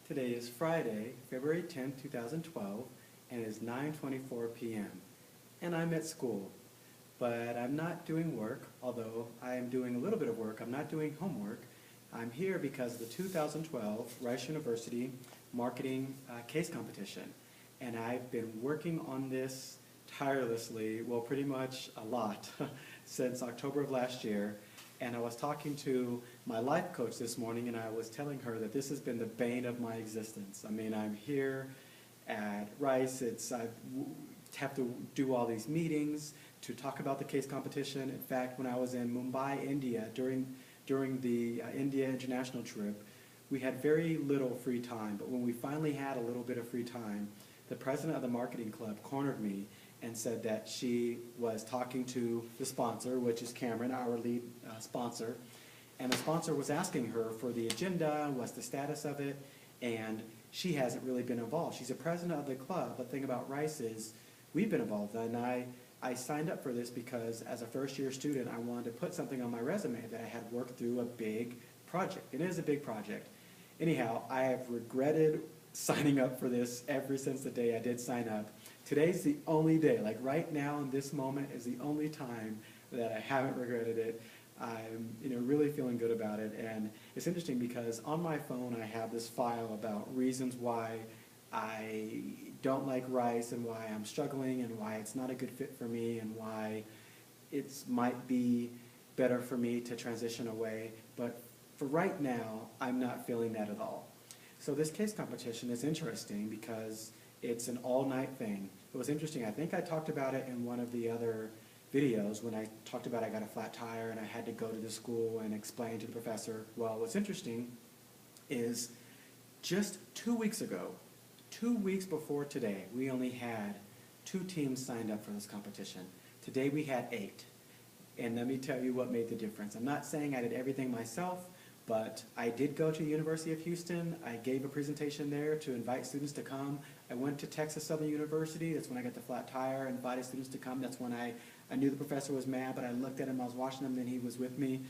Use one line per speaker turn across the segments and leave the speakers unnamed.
Today is Friday, February 10th, 2012, and it is 9:24 p.m. And I'm at school, but I'm not doing work, although I am doing a little bit of work. I'm not doing homework. I'm here because of the 2012 Rice University Marketing Case Competition. And I've been working on this tirelessly, well, pretty much a lot, since October of last year. And I was talking to my life coach this morning, and I was telling her that this has been the bane of my existence. I mean, I'm here at Rice. I have to do all these meetings to talk about the case competition. In fact, when I was in Mumbai, India, during the India international trip, we had very little free time. But when we finally had a little bit of free time, the president of the marketing club cornered me and said that she was talking to the sponsor, which is Cameron, our lead sponsor, and the sponsor was asking her for the agenda, what's the status of it, and she hasn't really been involved. She's the president of the club. The thing about Rice is we've been involved, and I signed up for this because as a first-year student, I wanted to put something on my resume that I had worked through a big project. It is a big project. Anyhow, I have regretted signing up for this ever since the day I did sign up. Today's the only day, like right now in this moment is the only time that I haven't regretted it. I'm really feeling good about it, and it's interesting because on my phone I have this file about reasons why I don't like Rice and why I'm struggling and why it's not a good fit for me and why it might be better for me to transition away, but for right now I'm not feeling that at all. So this case competition is interesting because it's an all-night thing. It was interesting. I think I talked about it in one of the other videos when I talked about I got a flat tire and I had to go to the school and explain to the professor. Well, what's interesting is just 2 weeks ago, 2 weeks before today, we only had 2 teams signed up for this competition. Today we had 8. And let me tell you what made the difference. I'm not saying I did everything myself, but I did go to the University of Houston. I gave a presentation there to invite students to come. I went to Texas Southern University. That's when I got the flat tire, invited students to come. That's when I knew the professor was mad, but I looked at him, I was watching him, and he was with me.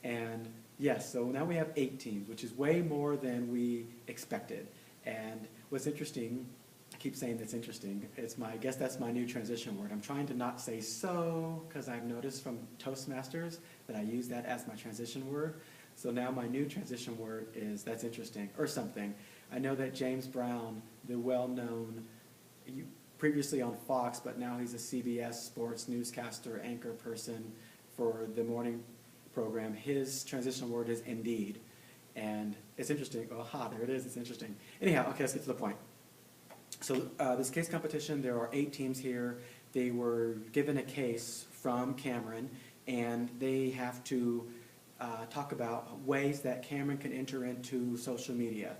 And yes, so now we have 8 teams, which is way more than we expected. And what's interesting, I keep saying that's interesting, I guess that's my new transition word. I'm trying to not say so, because I've noticed from Toastmasters that I use that as my transition word. So now my new transition word is that's interesting, or something. I know that James Brown, the well-known, previously on Fox, but now he's a CBS sports newscaster, anchor person for the morning program, his transition word is indeed. And it's interesting. Oh, there it is. It's interesting. Anyhow, okay, let's get to the point. So this case competition, there are 8 teams here. They were given a case from Cameron, and they have to talk about ways that Cameron can enter into social media.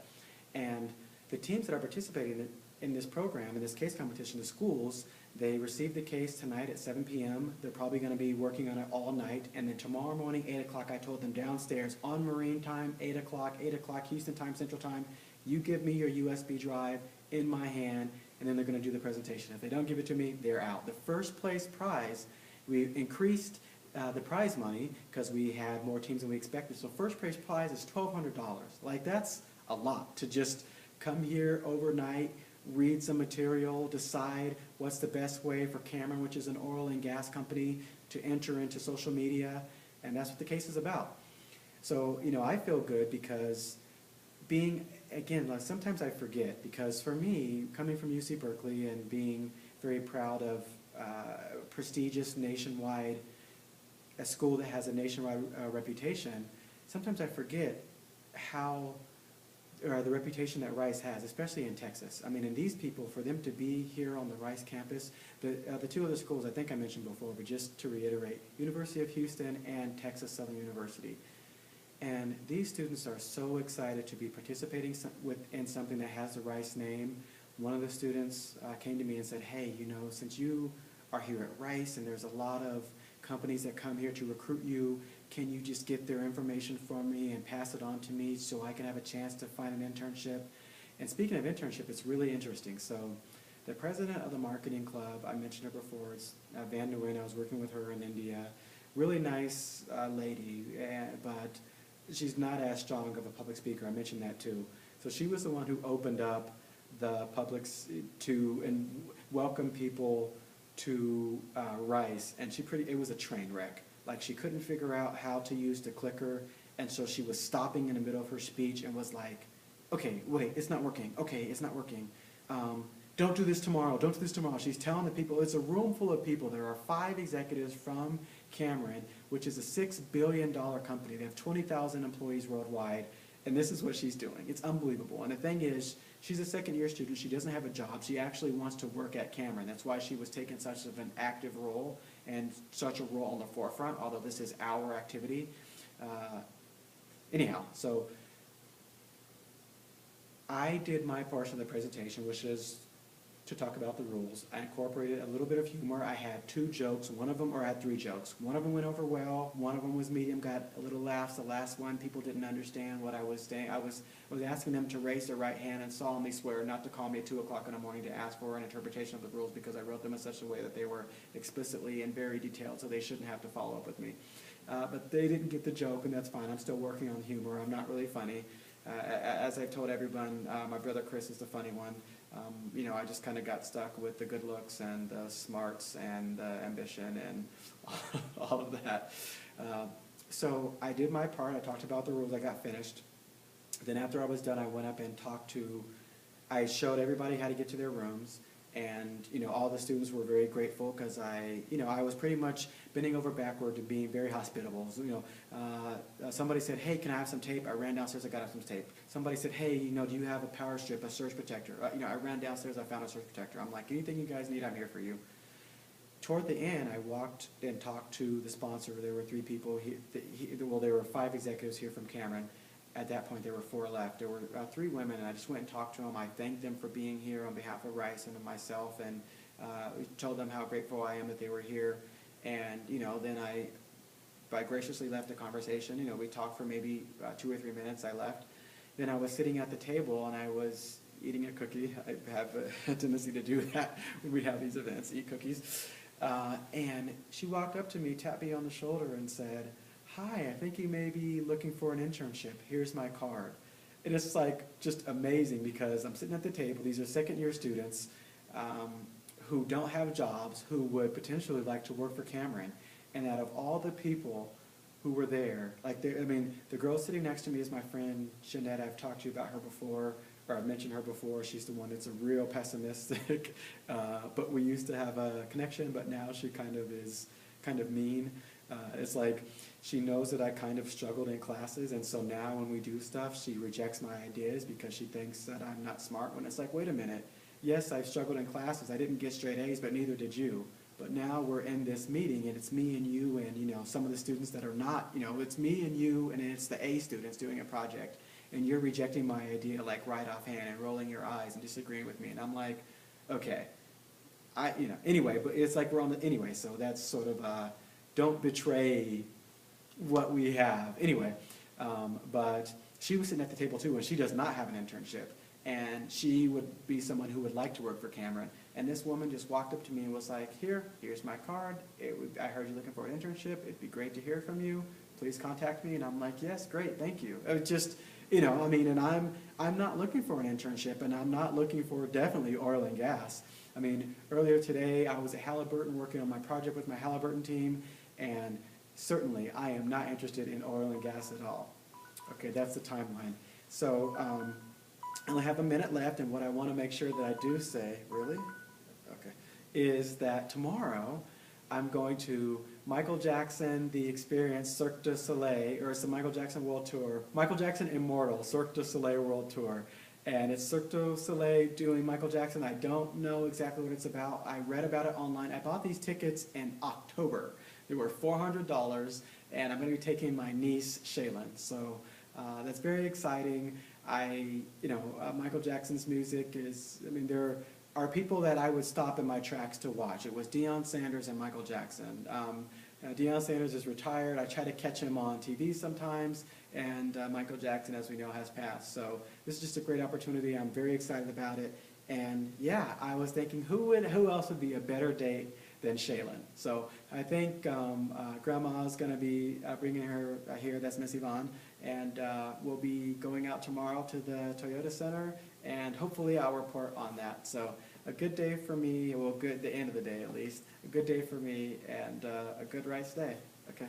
And the teams that are participating in this program, in this case competition, the schools, they received the case tonight at 7 p.m. They're probably going to be working on it all night. And then tomorrow morning, 8 o'clock, I told them downstairs on Marine time, 8 o'clock, Houston time, Central time, you give me your USB drive in my hand, and then they're going to do the presentation. If they don't give it to me, they're out. The first place prize, we increased the prize money because we had more teams than we expected. So first place prize is $1,200. Like, that's a lot to just come here overnight, read some material, decide what's the best way for Cameron, which is an oil and gas company, to enter into social media, and that's what the case is about. So, I feel good because again, sometimes I forget, because for me, coming from UC Berkeley and being very proud of prestigious nationwide, a school that has a nationwide reputation, sometimes I forget the reputation that Rice has, especially in Texas. I mean, and these people, for them to be here on the Rice campus, the 2 other schools I think I mentioned before, but just to reiterate, University of Houston and Texas Southern University. And these students are so excited to be participating in something that has the Rice name. One of the students came to me and said, hey, since you are here at Rice and there's a lot of companies that come here to recruit you, can you just get their information for me and pass it on to me so I can have a chance to find an internship? And speaking of internship, it's really interesting. So the president of the marketing club, I mentioned her before, it's Van Nguyen. I was working with her in India. Really nice lady, but she's not as strong of a public speaker. I mentioned that too. So she was the one who opened up the publics to and welcomed people to Rice, and it was a train wreck. Like, she couldn't figure out how to use the clicker, and so she was stopping in the middle of her speech and was like, okay, wait, it's not working. Okay, it's not working. Don't do this tomorrow. Don't do this tomorrow. She's telling the people, it's a room full of people. There are 5 executives from Cameron, which is a $6 billion company. They have 20,000 employees worldwide, and this is what she's doing. It's unbelievable. And the thing is, she's a second-year student. She doesn't have a job. She actually wants to work at Cameron. That's why she was taking such of an active role and such a role on the forefront, although this is our activity. Anyhow, so I did my portion of the presentation, which is to talk about the rules. I incorporated a little bit of humor. I had 2 jokes, I had 3 jokes. One of them went over well, one of them was medium, got a little laughs. The last one, people didn't understand what I was saying. I was asking them to raise their right hand and solemnly swear not to call me at 2 o'clock in the morning to ask for an interpretation of the rules, because I wrote them in such a way that they were explicitly and very detailed, so they shouldn't have to follow up with me. But they didn't get the joke, and that's fine. I'm still working on humor. I'm not really funny. As I've told everyone, my brother Chris is the funny one. I just kind of got stuck with the good looks and the smarts and the ambition and all of that. So I did my part. I talked about the rules. I got finished. Then after I was done, I went up and I showed everybody how to get to their rooms. And, all the students were very grateful, because I was pretty much bending over backward and being very hospitable. So, somebody said, hey, can I have some tape? I ran downstairs, I got some tape. Somebody said, hey, do you have a power strip, a surge protector? I ran downstairs, I found a surge protector. I'm like, anything you guys need, I'm here for you. Toward the end, I walked and talked to the sponsor. There were 3 people here. There were 5 executives here from Cameron. At that point, there were 4 left. There were 3 women, and I just went and talked to them. I thanked them for being here on behalf of Rice and of myself, and told them how grateful I am that they were here. And, then I graciously left the conversation. We talked for maybe 2 or 3 minutes. I left. Then I was sitting at the table, and I was eating a cookie. I have a tendency to do that when we have these events, eat cookies. And she walked up to me, tapped me on the shoulder, and said, hi, I think you may be looking for an internship. Here's my card. And it's like just amazing, because I'm sitting at the table. These are second-year students who don't have jobs, who would potentially like to work for Cameron. And out of all the people who were there, the girl sitting next to me is my friend Jeanette. I've talked to you about her before, or I've mentioned her before. She's the one that's a real pessimistic, but we used to have a connection, but now she kind of is kind of mean. It's like she knows that I kind of struggled in classes, and so now when we do stuff, she rejects my ideas because she thinks that I'm not smart, when it's like, wait a minute, yes, I've struggled in classes, I didn't get straight A's, but neither did you. But now we're in this meeting, and it's me and you and, some of the students that are not, it's me and you, and it's the A students doing a project, and you're rejecting my idea like right offhand and rolling your eyes and disagreeing with me, and I'm like, okay. Anyway, but it's like we're on the, anyway, so that's sort of, don't betray what we have. Anyway, but she was sitting at the table too, and she does not have an internship. And she would be someone who would like to work for Cameron. And this woman just walked up to me and was like, here's my card. I heard you're looking for an internship. It'd be great to hear from you. Please contact me. And I'm like, yes, great, thank you. It just, and I'm not looking for an internship, and I'm not looking for definitely oil and gas. Earlier today, I was at Halliburton working on my project with my Halliburton team, and certainly I am not interested in oil and gas at all. Okay, that's the timeline. So I only have a minute left, and what I want to make sure that I do say, really? Okay, is that tomorrow I'm going to Michael Jackson, The Experience, Cirque du Soleil, or it's the Michael Jackson World Tour, Michael Jackson Immortal, Cirque du Soleil World Tour. And it's Cirque du Soleil doing Michael Jackson. I don't know exactly what it's about. I read about it online. I bought these tickets in October. They were $400, and I'm going to be taking my niece, Shaylin. So that's very exciting. Michael Jackson's music is, there are people that I would stop in my tracks to watch. It was Deion Sanders and Michael Jackson. Deion Sanders is retired. I try to catch him on TV sometimes, and Michael Jackson, as we know, has passed. So this is just a great opportunity. I'm very excited about it. And yeah, I was thinking, who else would be a better date than Shaylin. So I think Grandma's going to be bringing her here, that's Miss Yvonne, and we'll be going out tomorrow to the Toyota Center, and hopefully I'll report on that. So a good day for me, well, good, the end of the day at least, a good day for me, and a good rice day. Okay.